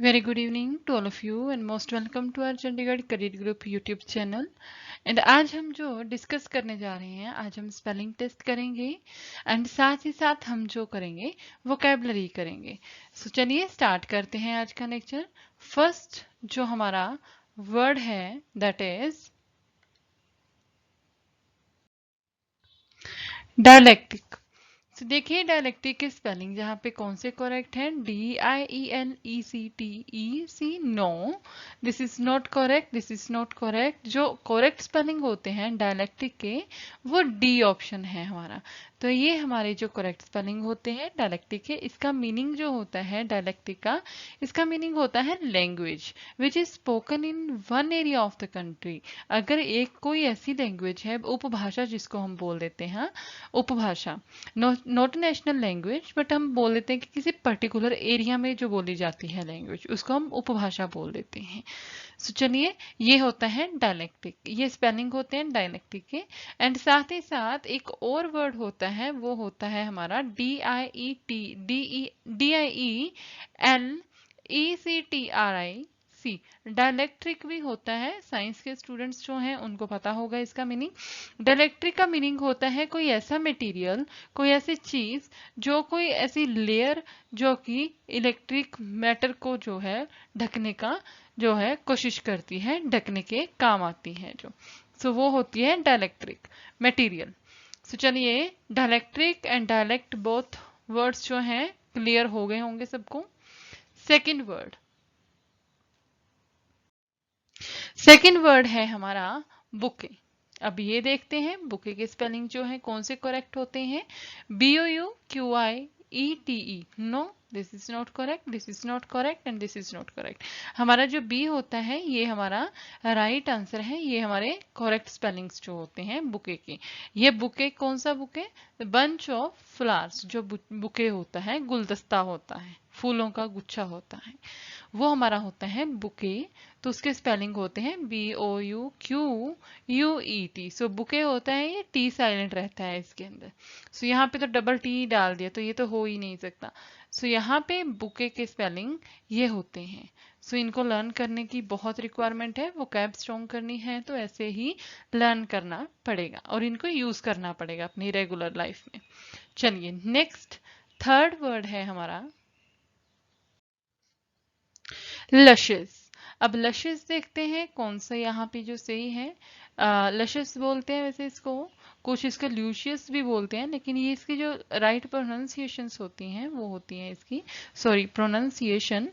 Very good evening to all of you and most welcome to our Chandigarh Career Group YouTube channel. And आज हम जो discuss करने जा रहे हैं, आज हम स्पेलिंग टेस्ट करेंगे एंड साथ ही साथ हम जो करेंगे वोकैबुलरी करेंगे. सो चलिए स्टार्ट करते हैं आज का लेक्चर. फर्स्ट जो हमारा वर्ड है दैट इज डायलेक्टिक. तो देखिए डायलेक्टिक की स्पेलिंग जहाँ पे कौन से करेक्ट है, DIELECTEC. No, this is not correct, this is not correct. जो करेक्ट स्पेलिंग होते हैं डायलेक्टिक के वो डी ऑप्शन है हमारा. तो ये हमारे जो करेक्ट स्पेलिंग होते हैं डायलेक्टिक के. इसका मीनिंग जो होता है डायलेक्टिक का, इसका मीनिंग होता है language which is spoken in one area of the country. अगर एक कोई ऐसी लैंग्वेज है, उपभाषा जिसको हम बोल देते हैं, उपभाषा, नॉट नेशनल लैंग्वेज, बट हम बोल देते हैं कि किसी पर्टिकुलर एरिया में जो बोली जाती है लैंग्वेज, उसको हम उपभाषा बोल देते हैं. सो चलिए, ये होता है डायलेक्टिक, ये स्पेलिंग होते हैं डायलेक्टिक के. एंड साथ ही साथ एक और वर्ड होता है, वो होता है हमारा DIELECTRIC. डायलेक्ट्रिक भी होता है. साइंस के स्टूडेंट्स जो हैं उनको पता होगा इसका मीनिंग. डायलेक्ट्रिक का मीनिंग होता है कोई ऐसा मटेरियल, कोई ऐसी चीज, जो कोई ऐसी लेयर जो कि इलेक्ट्रिक मैटर को जो है ढकने का जो है कोशिश करती है, ढकने के काम आती है जो. सो वो होती है डायलेक्ट्रिक मटेरियल. सो चलिए, dielectric and dialect both words जो हैं क्लियर हो गए होंगे सबको. सेकंड वर्ड, सेकंड वर्ड है हमारा बुके. अब ये देखते हैं बुके के स्पेलिंग जो है कौन से करेक्ट होते हैं. BOUQUIETE. No, this is not correct, this is not correct and this is not correct. हमारा जो बी होता है ये हमारा राइट आंसर है. ये हमारे करेक्ट स्पेलिंग्स जो होते हैं बुके के. ये बुके कौन सा बुके, बंच ऑफ फ्लावर्स. जो बुके होता है गुलदस्ता होता है, फूलों का गुच्छा होता है, वो हमारा होता है बुके. तो उसके स्पेलिंग होते हैं BOUQUET. सो बुके होता है, ये टी साइलेंट रहता है इसके अंदर. सो यहाँ पे तो डबल टी डाल दिया तो ये तो हो ही नहीं सकता. सो यहाँ पे बुके के स्पेलिंग ये होते हैं. सो इनको लर्न करने की बहुत रिक्वायरमेंट है. वो कैब स्ट्रॉन्ग करनी है तो ऐसे ही लर्न करना पड़ेगा और इनको यूज करना पड़ेगा अपनी रेगुलर लाइफ में. चलिए नेक्स्ट, थर्ड वर्ड है हमारा लशेस. अब लशेस देखते हैं कौन सा यहाँ पे जो सही है. लशेस बोलते हैं वैसे इसको, कुछ इसको ल्यूशियस भी बोलते हैं, लेकिन ये इसकी जो राइट प्रोनाउंसिएशंस होती हैं वो होती हैं इसकी, सॉरी प्रोनाउंसिएशन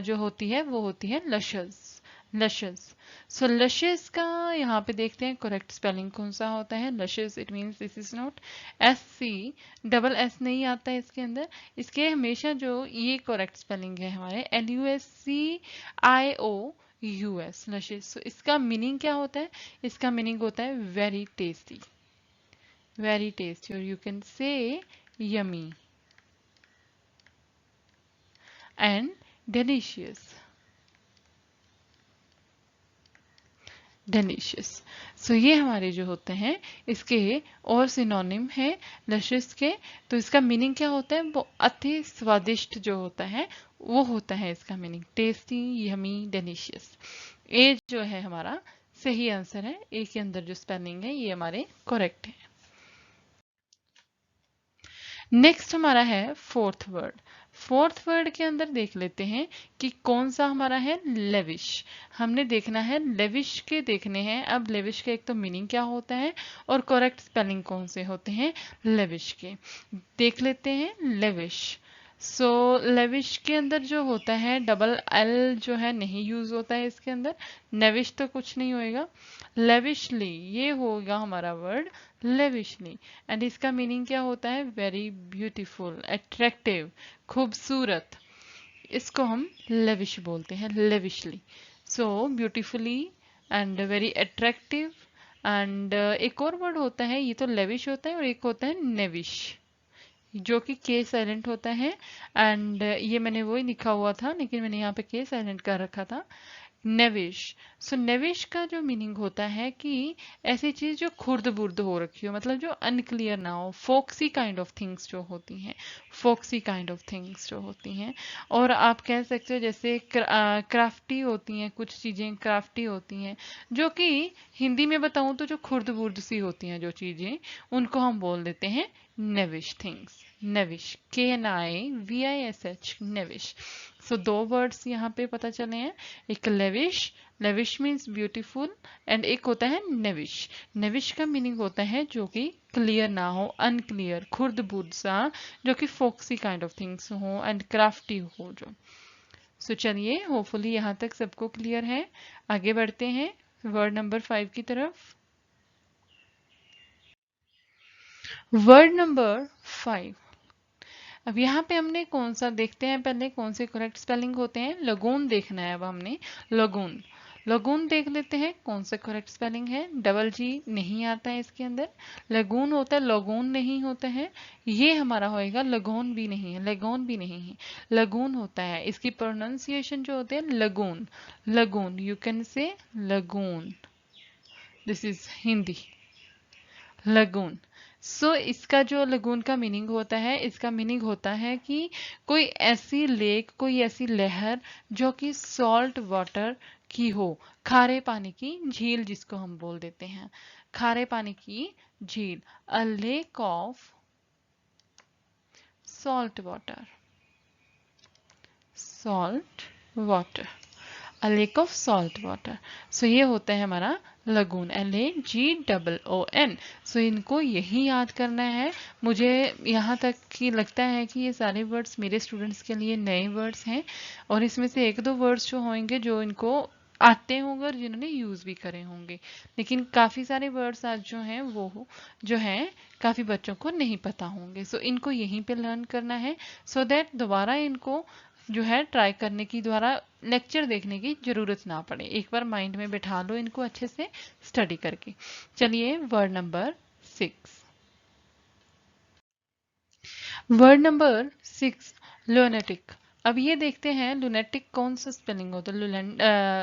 जो होती है वो होती है लशेस. लशेस. सो लशेस का यहाँ पे देखते हैं करेक्ट स्पेलिंग कौन सा होता है. Lashes, it means this is not SC, double S नहीं आता है इसके अंदर. इसके हमेशा जो ये करेक्ट स्पेलिंग है हमारे LUSCIOUS, लशेस. सो इसका मीनिंग क्या होता है, इसका मीनिंग होता है वेरी टेस्टी, वेरी टेस्टी, और you can say yummy and delicious, delicious. So ये हमारे जो होते हैं इसके और सिनोनिम है लशियस के. तो इसका मीनिंग क्या होता है, वो अति स्वादिष्ट जो होता है वो होता है इसका मीनिंग, टेस्टी, यमी, डिलीशियस. ए जो है हमारा सही आंसर है. ए के अंदर जो स्पेलिंग है ये हमारे करेक्ट है. नेक्स्ट हमारा है फोर्थ वर्ड. फोर्थ वर्ड के अंदर देख लेते हैं कि कौन सा हमारा है लेविश. हमने देखना है लेविश के देखने हैं. अब लेविश का एक तो मीनिंग क्या होता है और करेक्ट स्पेलिंग कौन से होते हैं लेविश के, देख लेते हैं. लेविश. सो लेविश के अंदर जो होता है डबल एल जो है नहीं यूज होता है इसके अंदर. नेविश तो कुछ नहीं होएगा. लेविशली, ये होगा हमारा वर्ड लेविशली. एंड इसका मीनिंग क्या होता है, वेरी ब्यूटीफुल, अट्रैक्टिव, खूबसूरत. इसको हम लेविश बोलते हैं, lavishly. So beautifully and very attractive. And एक और वर्ड होता है, ये तो लेविश होता है और एक होता है नेविश, जो कि के साइलेंट होता है. एंड ये मैंने वही लिखा हुआ था लेकिन मैंने यहाँ पे के साइलेंट कर रखा था. नेविश। सो नेविश का जो मीनिंग होता है कि ऐसी चीज जो खुर्द बुर्द हो रखी हो, मतलब जो अनक्लियर ना हो, फोक्सी काइंड ऑफ थिंग्स जो होती हैं, फोक्सी काइंड ऑफ थिंग्स जो होती हैं। और आप कह सकते हो जैसे क्राफ्टी होती हैं, कुछ चीजें क्राफ्टी होती हैं, जो कि हिंदी में बताऊं तो जो खुर्द बुर्द सी होती हैं जो चीजें, उनको हम बोल देते हैं नेविश थिंग्स। नेविश, KNIVISH, नेविश। सो दो वर्ड्स यहाँ पे पता चले हैं, एक lavish, lavish means beautiful, and एक होता है नेविश। नेविश का मीनिंग होता है जो कि क्लियर ना हो, अनक्लियर, खुर्द बुर्द सा, जो कि फोक्सी काइंड ऑफ थिंग्स हो एंड क्राफ्टी हो जो। सो चलिए, होपफुली यहाँ तक सबको क्लियर है। आगे बढ़ते हैं वर्ड नंबर 5 की तरफ। Word number 5। अब यहाँ पे हमने कौन सा देखते हैं, पहले कौन से करेक्ट स्पेलिंग होते हैं। लगून देखना है अब हमने, लगून। लगून देख लेते हैं कौन सा करेक्ट स्पेलिंग है। डबल जी नहीं आता है इसके अंदर, लगून होता है, लगून नहीं होता है। ये हमारा होएगा लगोन भी नहीं है, लगोन भी नहीं है, लगून होता है। इसकी प्रोनाउंसिएशन जो होते हैं lagoon, lagoon, you can say lagoon, this is Hindi, lagoon. So इसका जो लगून का मीनिंग होता है, इसका मीनिंग होता है कि कोई ऐसी लेक, कोई ऐसी लहर जो कि सॉल्ट वाटर की हो, खारे पानी की झील जिसको हम बोल देते हैं, खारे पानी की झील। A lake of salt water, salt water, a lake of salt water. So ये होता है हमारा लगून, LAGOON। सो इनको यही याद करना है। मुझे यहाँ तक कि लगता है कि ये सारे वर्ड्स मेरे स्टूडेंट्स के लिए नए वर्ड्स हैं, और इसमें से एक दो वर्ड्स जो होंगे जो इनको आते होंगे और जिन्होंने यूज भी करे होंगे, लेकिन काफी सारे वर्ड्स आज जो हैं वो जो हैं काफी बच्चों को नहीं पता होंगे। सो इनको यहीं पे लर्न करना है, सो दैट दोबारा इनको जो है ट्राई करने की, द्वारा लेक्चर देखने की जरूरत ना पड़े। एक बार माइंड में बिठा लो इनको अच्छे से स्टडी करके। चलिए word number 6। Word number 6, lunatic. अब ये देखते हैं लुनेटिक कौन सा स्पेलिंग होता है।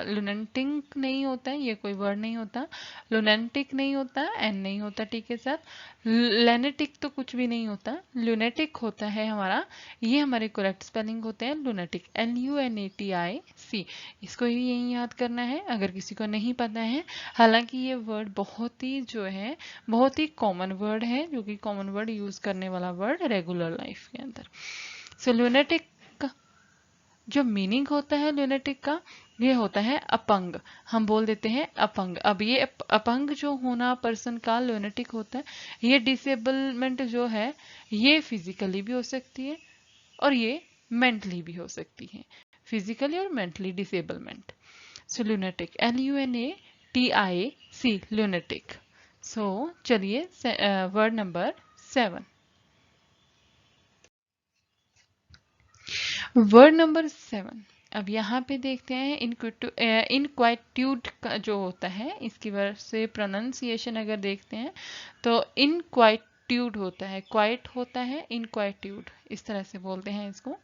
लुनेटिक नहीं होता है, ये कोई वर्ड नहीं होता। लुनेटिक नहीं होता, एन नहीं होता टी के साथ। लेनेटिक तो कुछ भी नहीं होता, लुनेटिक होता है हमारा। ये हमारे करेक्ट स्पेलिंग होते हैं लुनेटिक, LUNATIC। इसको भी यही याद करना है अगर किसी को नहीं पता है। हालांकि ये वर्ड बहुत ही जो है, बहुत ही कॉमन वर्ड है, जो कि कॉमन वर्ड यूज करने वाला वर्ड रेगुलर लाइफ के अंदर। सो लुनेटिक जो मीनिंग होता है लुनेटिक का, ये होता है अपंग। हम बोल देते हैं अपंग। अब ये अपंग जो होना पर्सन का लुनेटिक होता है, ये डिसेबलमेंट जो है ये फिजिकली भी हो सकती है और ये मेंटली भी हो सकती है, फिजिकली और मेंटली डिसेबलमेंट। सो लुनेटिक, LUNATIC, लुनेटिक। सो चलिए वर्ड नंबर 7। Word number 7। अब यहाँ पे देखते हैं इनक्वाइट्यूड का जो होता है, इसकी वजह से प्रोनाउंसिएशन अगर देखते हैं तो इनक्वाइट्यूड होता है, क्वाइट होता है, इनक्वाइट्यूड इस तरह से बोलते हैं इसको।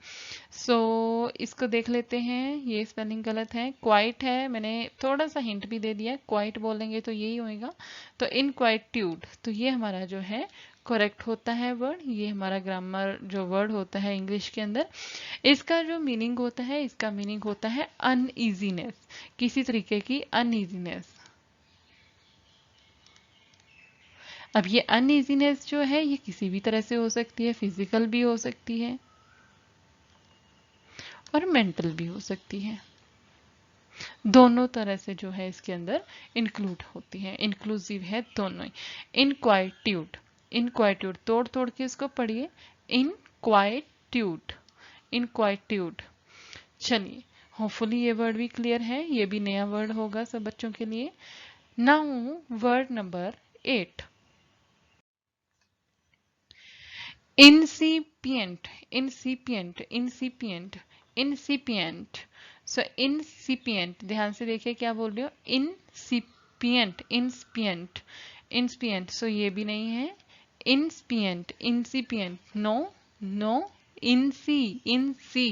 सो इसको देख लेते हैं, ये स्पेलिंग गलत है, क्वाइट है, मैंने थोड़ा सा हिंट भी दे दिया, क्वाइट बोलेंगे तो यही होएगा। तो इनक्वाइट्यूड, तो ये हमारा जो है करेक्ट होता है वर्ड। ये हमारा ग्रामर जो वर्ड होता है इंग्लिश के अंदर, इसका जो मीनिंग होता है, इसका मीनिंग होता है अनईजीनेस, किसी तरीके की अनईजीनेस। अब ये अनईजीनेस जो है ये किसी भी तरह से हो सकती है, फिजिकल भी हो सकती है और मेंटल भी हो सकती है, दोनों तरह से जो है इसके अंदर इंक्लूड होती है, इंक्लूसिव है दोनों ही। इनक्वाइट्यूड, इनक्वाइट्यूड तोड़ तोड़ के इसको पढ़िए, इनक्वाइट्यूड, इनक्वाइट्यूड। चलिए, होपफुली ये वर्ड भी क्लियर है, ये भी नया वर्ड होगा सब बच्चों के लिए। Now word number 8, incipient, incipient, incipient, incipient। सो incipient, ध्यान से देखिए क्या बोल रही हो, incipient, incipient, incipient। सो ये भी नहीं है, incipient, incipient, no no, inci, inci,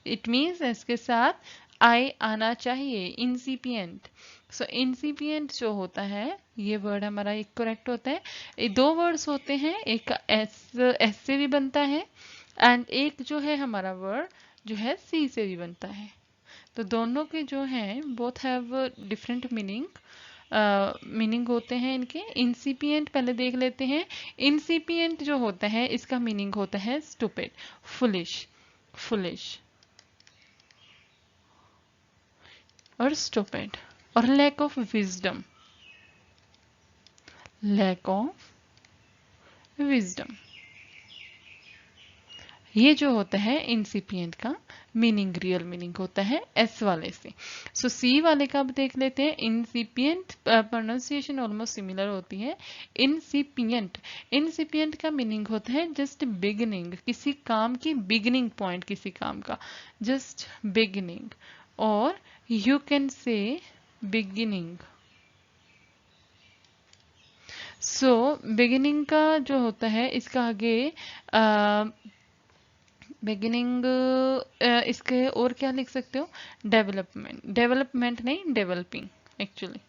it means इसके साथ आई आना चाहिए, इंसिपिएंट। सो इंसिपिएंट जो होता है ये वर्ड हमारा एक करेक्ट होता है। ये दो वर्ड्स होते हैं, एक एस से भी बनता है एंड एक जो है हमारा वर्ड जो है सी से भी बनता है। तो दोनों के जो हैं बोथ हैव डिफरेंट मीनिंग होते हैं इनके। इंसिपिएंट पहले देख लेते हैं। इंसिपिएंट जो होता है इसका मीनिंग होता है स्टूपिड, फुलिश, फुलिश और स्टूपिड, और lack of wisdom, lack of wisdom, ये जो होता है इंसिपिएंट का मीनिंग, रियल मीनिंग होता है एस वाले से। सो सी वाले का अब देख लेते हैं। इंसिपिएंट प्रोनाउंसिएशन ऑलमोस्ट सिमिलर होती है। इंसिपिएंट, इंसिपिएंट का मीनिंग होता है जस्ट बिगिनिंग, किसी काम की बिगिनिंग पॉइंट, किसी काम का जस्ट बिगिनिंग, और यू कैन से बिगिनिंग। सो बिगिनिंग का जो होता है इसका आगे बिगिनिंग, इसके और क्या लिख सकते हो, डेवलपमेंट, डेवलपमेंट नहीं डेवलपिंग, एक्चुअली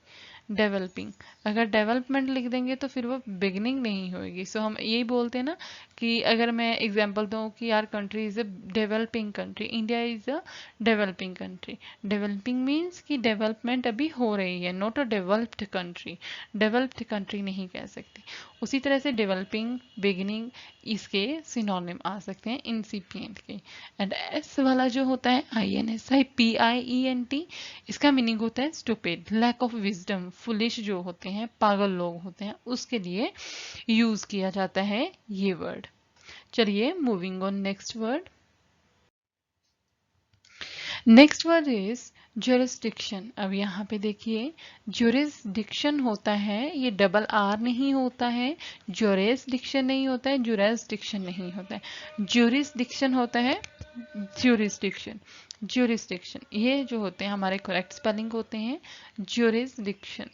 डेवलपिंग। अगर डेवलपमेंट लिख देंगे तो फिर वो बिगनिंग नहीं होगी। सो हम यही बोलते हैं ना कि अगर मैं एग्जांपल दूं कि यार country is a developing country, India is a developing country. Developing means कि डेवलपमेंट अभी हो रही है, not a developed country. Developed country नहीं कह सकती। उसी तरह से डेवलपिंग, बिगिनिंग इसके सिनोनिम आ सकते हैं इंसिपिएंट के। एंड एस वाला जो होता है INSIPIENT, इसका मीनिंग होता है stupid, lack of wisdom, foolish जो होते हैं, पागल लोग होते हैं, उसके लिए यूज किया जाता है ये वर्ड। चलिए moving on next word. Next word is jurisdiction। अब यहाँ पे देखिए jurisdiction होता है, ये डबल आर नहीं होता है, jurisdiction नहीं होता है, jurisdiction नहीं होता है, jurisdiction होता है, jurisdiction, jurisdiction ये जो होते हैं हमारे करेक्ट स्पेलिंग होते हैं jurisdiction।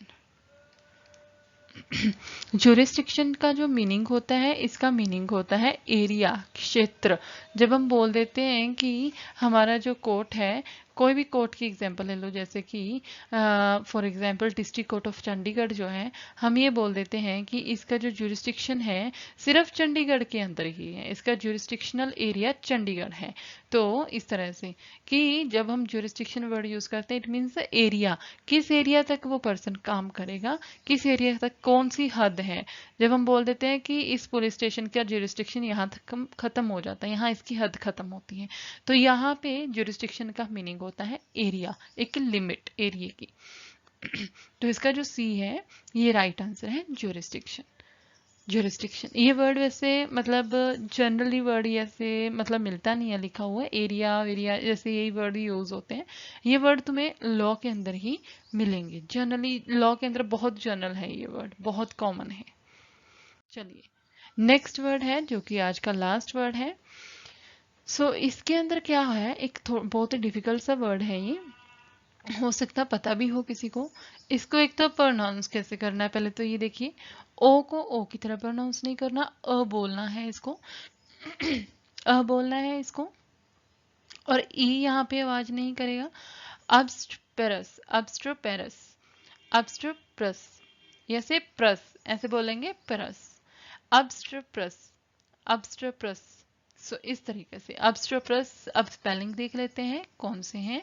jurisdiction का जो मीनिंग होता है, इसका मीनिंग होता है एरिया, क्षेत्र। जब हम बोल देते हैं कि हमारा जो कोर्ट है, कोई भी कोर्ट की एग्जांपल ले लो, जैसे कि for example district court of Chandigarh जो है, हम ये बोल देते हैं कि इसका जो जुरिस्डिक्शन है सिर्फ चंडीगढ़ के अंदर ही है, इसका जुरिस्डिक्शनल एरिया चंडीगढ़ है। तो इस तरह से कि जब हम जुरिस्डिक्शन वर्ड यूज करते हैं, इट मीन्स एरिया, किस एरिया तक वो पर्सन काम करेगा, किस एरिया तक, कौन सी हद है। जब हम बोल देते हैं कि इस पुलिस स्टेशन का जुरिस्डिक्शन यहाँ तक खत्म हो जाता है, यहाँ इसकी हद खत्म होती है, तो यहाँ पे जुरिस्डिक्शन का मीनिंग होता है एरिया, एक लिमिट एरिया की। तो इसका जो सी है ये राइट आंसर है जुरिस्डिक्शन। जुरिस्डिक्शन ये वर्ड वैसे मतलब जनरली वर्ड ऐसे मतलब मिलता नहीं है लिखा हुआ है, एरिया एरिया जैसे यही वर्ड यूज होते हैं। ये वर्ड तुम्हें लॉ के अंदर ही मिलेंगे, जनरली लॉ के अंदर बहुत जनरल है, ये वर्ड बहुत कॉमन है। चलिए नेक्स्ट वर्ड है जो कि आज का लास्ट वर्ड है। इसके अंदर क्या है, एक बहुत ही डिफिकल्ट सा वर्ड है ये, हो सकता पता भी हो किसी को। इसको एक तो प्रोनाउंस कैसे करना है, पहले तो ये देखिए, ओ को ओ की तरह प्रोनाउंस नहीं करना, अ बोलना है इसको, अ बोलना है इसको, और ई यहाँ पे आवाज नहीं करेगा। अब्स्ट्रोपेरस, अब्स्ट्रोपेरस, अब्स्ट्रोप्रस, ऐसे प्रस ऐसे बोलेंगे, प्रस, अब्स्ट्रोप्रस, अब्स्ट्रोप्रस। इस तरीके से अब्स्ट्रोप्रस। अब स्पेलिंग देख लेते हैं कौन से हैं।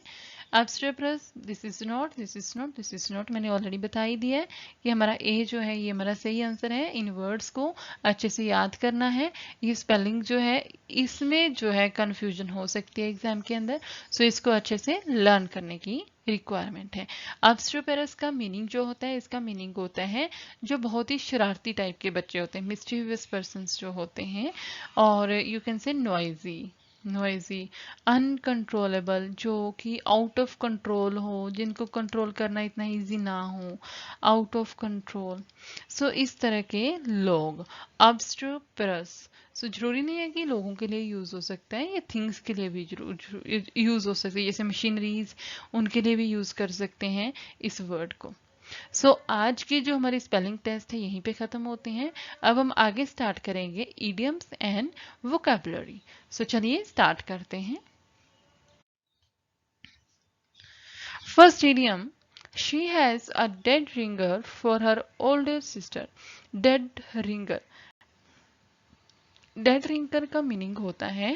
Obstreperous, this is not, this is not, this is not, मैंने ऑलरेडी बता ही दिया है कि हमारा ए जो है ये हमारा सही आंसर है। इन वर्ड्स को अच्छे से याद करना है। ये स्पेलिंग जो है इसमें जो है कंफ्यूजन हो सकती है एग्जाम के अंदर, इसको अच्छे से लर्न करने की रिक्वायरमेंट है। अब्स्ट्रोपेरस का मीनिंग जो होता है, इसका मीनिंग होता है जो बहुत ही शरारती टाइप के बच्चे होते हैं, मिस्चीवियस पर्सन्स जो होते हैं, और यू कैन से नॉइजी, नॉइजी, अनकंट्रोलेबल, जो कि आउट ऑफ कंट्रोल हो, जिनको कंट्रोल करना इतना इजी ना हो, आउट ऑफ कंट्रोल। इस तरह के लोग अब्स्ट्रोपेरस। जरूरी नहीं है कि लोगों के लिए यूज हो सकता है, ये थिंग्स के लिए भी यूज हो सकता है, जैसे मशीनरीज, उनके लिए भी यूज कर सकते हैं इस वर्ड को। आज की जो हमारी स्पेलिंग टेस्ट है यहीं पे खत्म होते हैं। अब हम आगे स्टार्ट करेंगे इडियम्स एंड वोकैबुलरी। चलिए स्टार्ट करते हैं। First idiom, she has a dead ringer for her older sister. Dead ringer. Dead ringer का मीनिंग होता है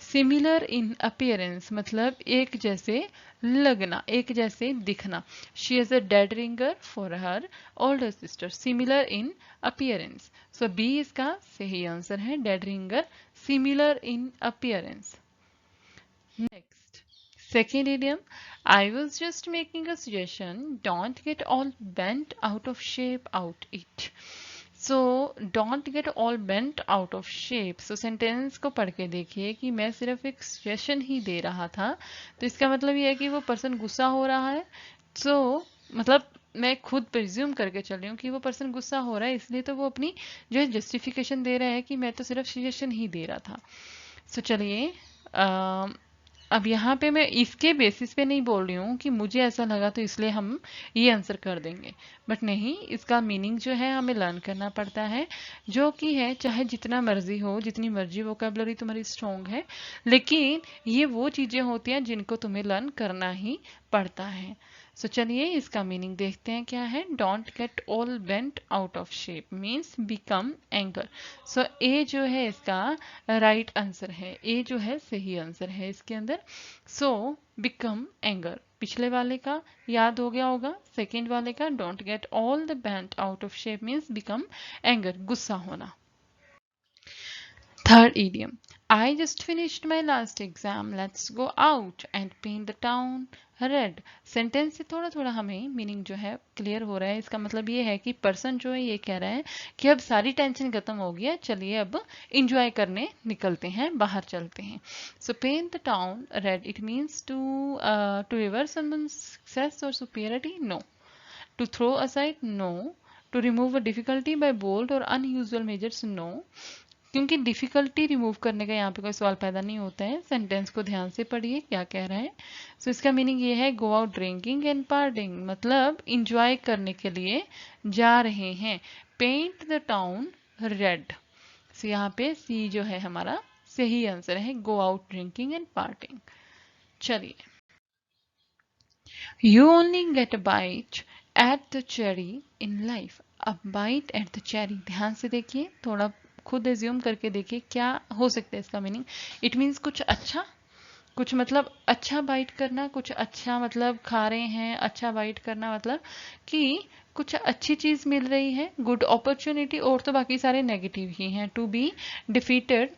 सिमिलर इन अपीयरेंस, मतलब एक जैसे लगना, एक जैसे दिखना. She is a dead ringer for her older sister. Similar in appearance. So B इसका सही आंसर है, dead ringer similar in appearance. Next, second idiom, I was just making a suggestion. Don't get all bent out of shape out it. So don't get all bent out of shape. So sentence को पढ़ के देखिए कि मैं सिर्फ एक suggestion ही दे रहा था, तो इसका मतलब ये है कि वो पर्सन गुस्सा हो रहा है. So मतलब मैं खुद प्रिज्यूम करके चल रही हूँ कि वो पर्सन गुस्सा हो रहा है, इसलिए तो वो अपनी जो है जस्टिफिकेशन दे रहा है कि मैं तो सिर्फ सजेशन ही दे रहा था. सो चलिए, अब यहाँ पे मैं इसके बेसिस पे नहीं बोल रही हूँ कि मुझे ऐसा लगा तो इसलिए हम ये आंसर कर देंगे, बट नहीं, इसका मीनिंग जो है हमें लर्न करना पड़ता है, जो कि है चाहे जितना मर्जी हो, जितनी मर्जी वोकैबुलरी तुम्हारी स्ट्रॉन्ग है, लेकिन ये वो चीज़ें होती हैं जिनको तुम्हें लर्न करना ही पड़ता है. सो चलिए इसका मीनिंग देखते हैं क्या है. Don't get all bent out of shape means become anger. So ए जो है इसका राइट आंसर है, ए जो है सही आंसर है इसके अंदर. सो बिकम एंगर पिछले वाले का याद हो गया होगा, सेकेंड वाले का don't get all the bent out of shape means become anger, गुस्सा होना. Third idiom, I just finished my last exam. Let's go out and paint the town red. Sentence से थोड़ा थोड़ा हमें मीनिंग जो है क्लियर हो रहा है. इसका मतलब ये है कि पर्सन जो है ये कह रहा है कि अब सारी टेंशन खत्म हो गया, चलिए अब इंजॉय करने निकलते हैं, बाहर चलते हैं. So paint the town red, it means to reverse someone's success और superiority, no. To throw aside, no. To remove a difficulty by bold or unusual measures, no. क्योंकि डिफिकल्टी रिमूव करने का यहाँ पे कोई सवाल पैदा नहीं होता है. सेंटेंस को ध्यान से पढ़िए क्या कह रहा है. सो इसका मीनिंग ये है go out drinking and partying, मतलब इंजॉय करने के लिए जा रहे हैं. Paint the town red. So यहाँ पे सी जो है हमारा सही आंसर है, go out drinking and partying. चलिए, you only get a bite at the cherry in life. अब बाइट एट द चेरी, ध्यान से देखिए, थोड़ा खुद एज्यूम करके देखिए क्या हो सकता है इसका मीनिंग. इट मीन्स कुछ अच्छा, कुछ मतलब अच्छा बाइट करना, कुछ अच्छा मतलब खा रहे हैं, अच्छा बाइट करना मतलब कि कुछ अच्छी चीज मिल रही है, गुड अपॉर्चुनिटी. और तो बाकी सारे नेगेटिव ही हैं. To be defeated,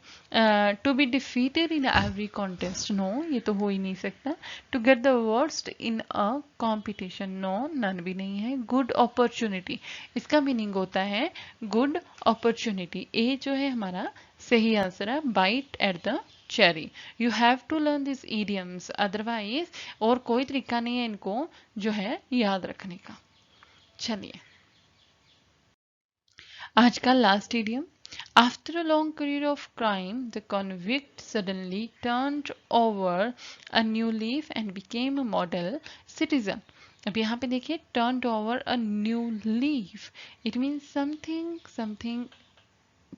to be defeated in every contest, no, ये तो हो ही नहीं सकता. To get the worst in a competition, no, none भी नहीं है. गुड अपॉर्चुनिटी, इसका मीनिंग होता है गुड अपॉर्चुनिटी. ए जो है हमारा सही आंसर है, bite at the cherry. You have to learn this idioms, otherwise और कोई तरीका नहीं है इनको जो है याद रखने का. चलिए, आज का last idiom. After a long career of crime, the convict suddenly turned over a new leaf and became a model citizen. अब यहाँ पे देखिए, turned over a new leaf, it means something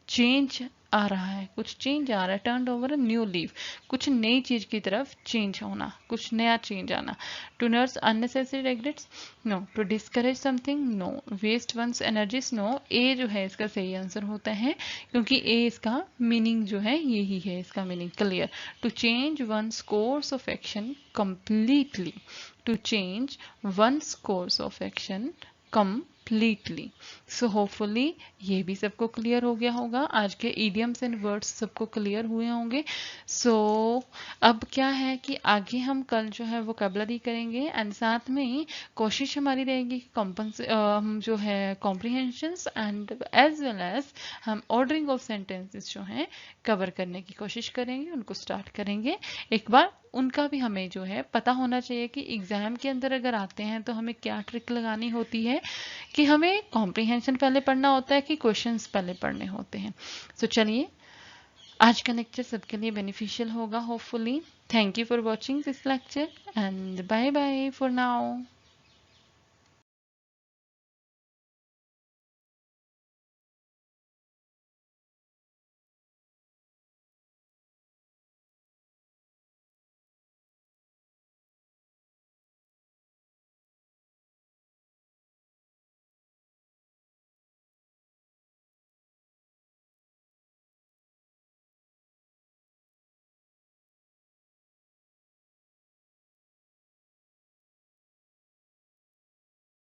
change आ रहा है, कुछ चेंज आ रहा है. Turn over a new leaf, कुछ नई चीज की तरफ चेंज होना, कुछ नया चेंज आना. To nurse unnecessary regrets, no. To discourage something, no. Waste one's energies, no. A जो है इसका सही आंसर होता है, क्योंकि ए इसका मीनिंग जो है यही है, इसका meaning clear. To change one's course of action completely. To change one's course of action completely. So hopefully ये भी सबको क्लियर हो गया होगा. आज के idioms and words सबको क्लियर हुए होंगे. So अब क्या है कि आगे हम कल जो है वोकैबुलरी करेंगे एंड साथ में ही कोशिश हमारी रहेगी कि हम जो है comprehensions and as well as हम ऑर्डरिंग ऑफ सेंटेंसेस जो हैं कवर करने की कोशिश करेंगे, उनको स्टार्ट करेंगे. एक बार उनका भी हमें जो है पता होना चाहिए कि एग्जाम के अंदर अगर आते हैं तो हमें क्या ट्रिक लगानी होती है, कि हमें कॉम्प्रीहेंशन पहले पढ़ना होता है कि क्वेश्चंस पहले पढ़ने होते हैं. सो चलिए, आज का लेक्चर सबके लिए बेनिफिशियल होगा hopefully. Thank you for watching this lecture and bye bye for now.